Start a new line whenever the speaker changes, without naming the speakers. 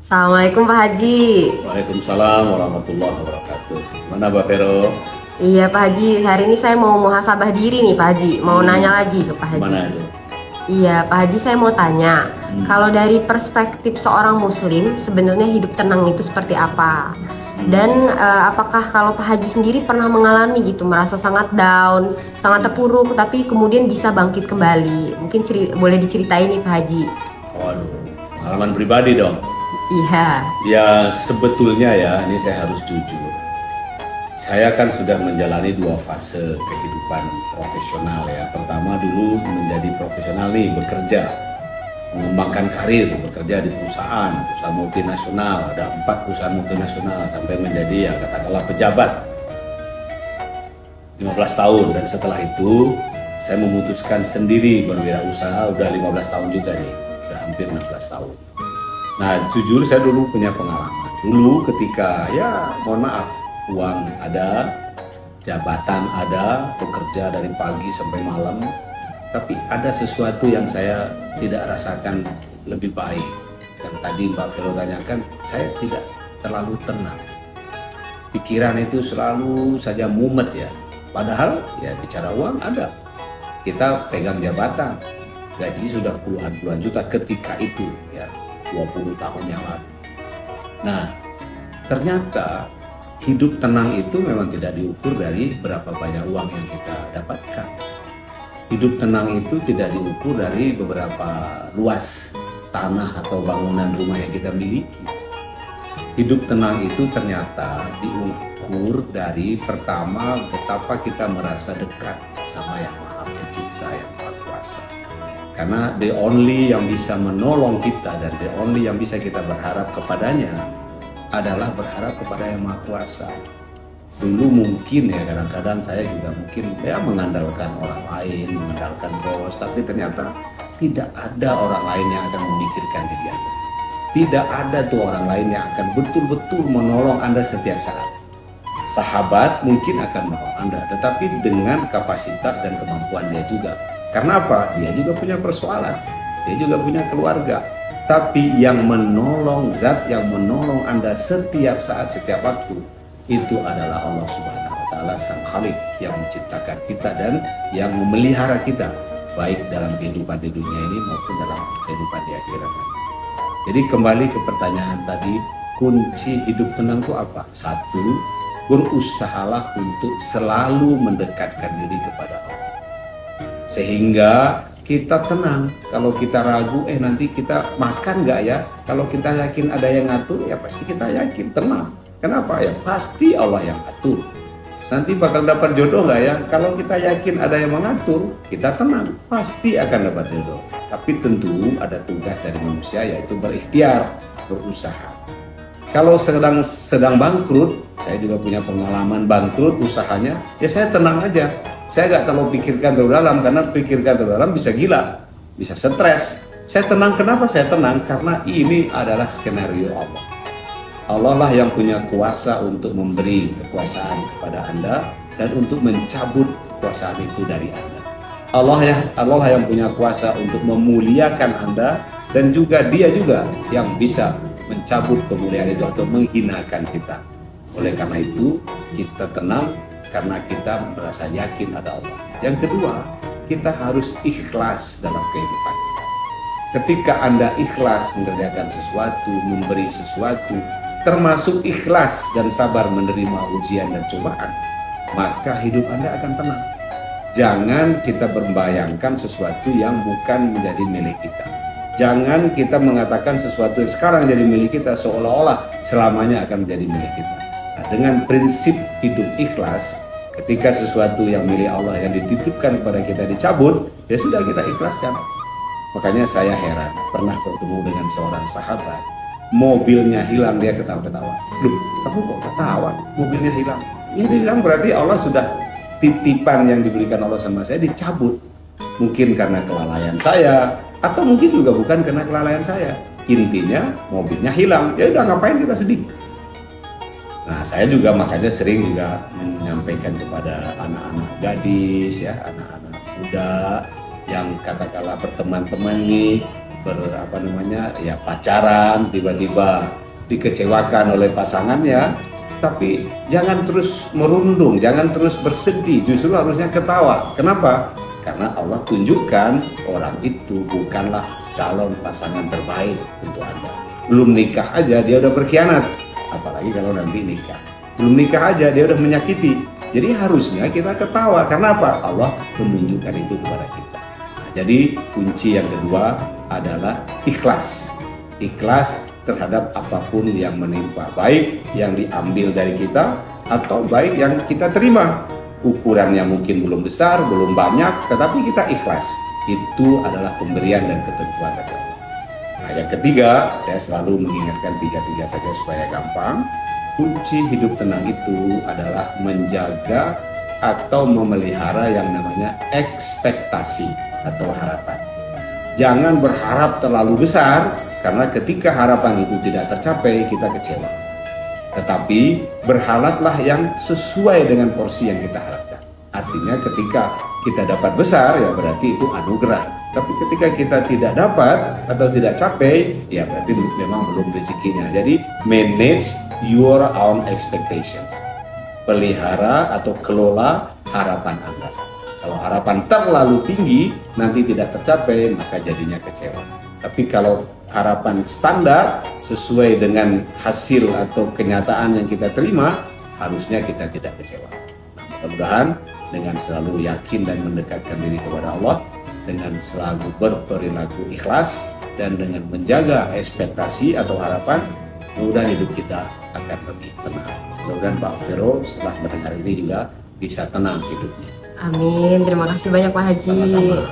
Assalamualaikum Pak Haji.
Waalaikumsalam warahmatullahi wabarakatuh. Mana Mbak Vero?
Iya Pak Haji, hari ini saya mau muhasabah diri nih Pak Haji. Mau nanya lagi ke Pak Haji.
Mana itu?
Iya Pak Haji, saya mau tanya, kalau dari perspektif seorang muslim sebenarnya hidup tenang itu seperti apa? Dan apakah kalau Pak Haji sendiri pernah mengalami gitu, merasa sangat down, sangat terpuruk, tapi kemudian bisa bangkit kembali? Mungkin boleh diceritain nih Pak Haji.
Waduh, pengalaman pribadi dong.
Iya.
Ya sebetulnya ya, ini saya harus jujur. Saya kan sudah menjalani dua fase kehidupan profesional ya. Pertama dulu menjadi profesional nih, bekerja, mengembangkan karir, bekerja di perusahaan multinasional, ada 4 perusahaan multinasional sampai menjadi ya katakanlah pejabat 15 tahun. Dan setelah itu saya memutuskan sendiri berwirausaha, udah 15 tahun juga nih, udah hampir 16 tahun. Nah jujur saya dulu punya pengalaman. Dulu ketika ya mohon maaf, uang ada, jabatan ada, bekerja dari pagi sampai malam, tapi ada sesuatu yang saya tidak rasakan lebih baik. Yang tadi Mbak Vero tanyakan, saya tidak terlalu tenang. Pikiran itu selalu saja mumet ya. Padahal ya bicara uang ada. Kita pegang jabatan, gaji sudah puluhan juta ketika itu ya, 20 tahun yang lalu. Nah, ternyata hidup tenang itu memang tidak diukur dari berapa banyak uang yang kita dapatkan. Hidup tenang itu tidak diukur dari beberapa luas tanah atau bangunan rumah yang kita miliki. Hidup tenang itu ternyata diukur dari pertama betapa kita merasa dekat sama Yang Maha Pencipta, Yang Maha Kuasa. Karena the only yang bisa menolong kita dan the only yang bisa kita berharap kepadanya adalah berharap kepada Yang Maha Kuasa. Dulu mungkin ya kadang-kadang saya juga mungkin ya mengandalkan orang lain, mengandalkan bos, tapi ternyata tidak ada orang lain yang akan memikirkan diri Anda. Tidak ada tuh orang lain yang akan betul-betul menolong Anda setiap saat. Sahabat mungkin akan menolong Anda, tetapi dengan kapasitas dan kemampuan dia juga. Karena apa? Dia juga punya persoalan, dia juga punya keluarga. Tapi yang menolong, zat yang menolong Anda setiap saat, setiap waktu, itu adalah Allah Subhanahu wa Ta'ala, Sang Khalik yang menciptakan kita dan yang memelihara kita, baik dalam kehidupan di dunia ini maupun dalam kehidupan di akhirat. Jadi kembali ke pertanyaan tadi, kunci hidup tenang itu apa? Satu, berusahalah untuk selalu mendekatkan diri kepada Allah. Sehingga kita tenang. Kalau kita ragu, nanti kita makan nggak ya? Kalau kita yakin ada yang ngatur, ya pasti kita yakin, tenang. Kenapa ya? Pasti Allah yang atur. Nanti bakal dapat jodoh nggak ya? Kalau kita yakin ada yang mengatur, kita tenang, pasti akan dapat jodoh. Tapi tentu ada tugas dari manusia, yaitu berikhtiar, berusaha. Kalau sedang bangkrut, saya juga punya pengalaman bangkrut usahanya, ya saya tenang aja. Saya nggak terlalu pikirkan terlalu dalam, karena pikirkan terlalu dalam bisa gila, bisa stres. Saya tenang, kenapa saya tenang? Karena ini adalah skenario Allah. Allah lah yang punya kuasa untuk memberi kekuasaan kepada Anda dan untuk mencabut kekuasaan itu dari Anda. Allah yang punya kuasa untuk memuliakan Anda dan juga Dia juga yang bisa mencabut kemuliaan itu atau menghinakan kita. Oleh karena itu, kita tenang karena kita merasa yakin ada Allah. Yang kedua, kita harus ikhlas dalam kehidupan. Ketika Anda ikhlas mengerjakan sesuatu, memberi sesuatu, termasuk ikhlas dan sabar menerima ujian dan cobaan, maka hidup Anda akan tenang. Jangan kita membayangkan sesuatu yang bukan menjadi milik kita. Jangan kita mengatakan sesuatu yang sekarang jadi milik kita seolah-olah selamanya akan menjadi milik kita. Nah, dengan prinsip hidup ikhlas, ketika sesuatu yang milik Allah yang dititipkan kepada kita dicabut, ya sudah kita ikhlaskan. Makanya saya heran, pernah bertemu dengan seorang sahabat, mobilnya hilang, dia ketawa-ketawa. Loh, kamu kok ketawa? Mobilnya hilang. Ya hilang berarti Allah sudah titipan yang diberikan Allah sama saya dicabut. Mungkin karena kelalaian saya, atau mungkin juga bukan karena kelalaian saya. Intinya mobilnya hilang. Ya udah, ngapain kita sedih? Nah, saya juga makanya sering juga menyampaikan kepada anak-anak gadis ya, anak-anak muda yang katakanlah berteman-teman nih, ya pacaran, tiba-tiba dikecewakan oleh pasangannya, tapi jangan terus merundung, jangan terus bersedih, justru harusnya ketawa. Kenapa? Karena Allah tunjukkan orang itu bukanlah calon pasangan terbaik untuk Anda. Belum nikah aja dia udah berkhianat, apalagi kalau nanti nikah. Belum nikah aja dia udah menyakiti. Jadi harusnya kita ketawa. Karena apa? Allah menunjukkan itu kepada kita. Nah, jadi kunci yang kedua adalah ikhlas. Ikhlas terhadap apapun yang menimpa, baik yang diambil dari kita atau baik yang kita terima. Ukurannya mungkin belum besar, belum banyak, tetapi kita ikhlas. Itu adalah pemberian dan ketentuan dari Allah. Nah, yang ketiga, saya selalu mengingatkan tiga-tiga saja supaya gampang. Kunci hidup tenang itu adalah menjaga atau memelihara yang namanya ekspektasi atau harapan. Jangan berharap terlalu besar, karena ketika harapan itu tidak tercapai, kita kecewa. Tetapi berharaplah yang sesuai dengan porsi yang kita harapkan. Artinya ketika kita dapat besar, ya berarti itu anugerah. Tapi ketika kita tidak dapat atau tidak capai, ya berarti memang belum rezekinya. Jadi manage your own expectations. Pelihara atau kelola harapan Anda. Kalau harapan terlalu tinggi, nanti tidak tercapai, maka jadinya kecewa. Tapi kalau harapan standar sesuai dengan hasil atau kenyataan yang kita terima, harusnya kita tidak kecewa. Nah, mudah-mudahan dengan selalu yakin dan mendekatkan diri kepada Allah, dengan selalu berperilaku ikhlas, dan dengan menjaga ekspektasi atau harapan, mudah-mudahan hidup kita akan lebih tenang. Mudah-mudahan Pak Vero setelah mendengar ini juga bisa tenang hidupnya.
Amin. Terima kasih banyak Pak Haji.
Sama-sama.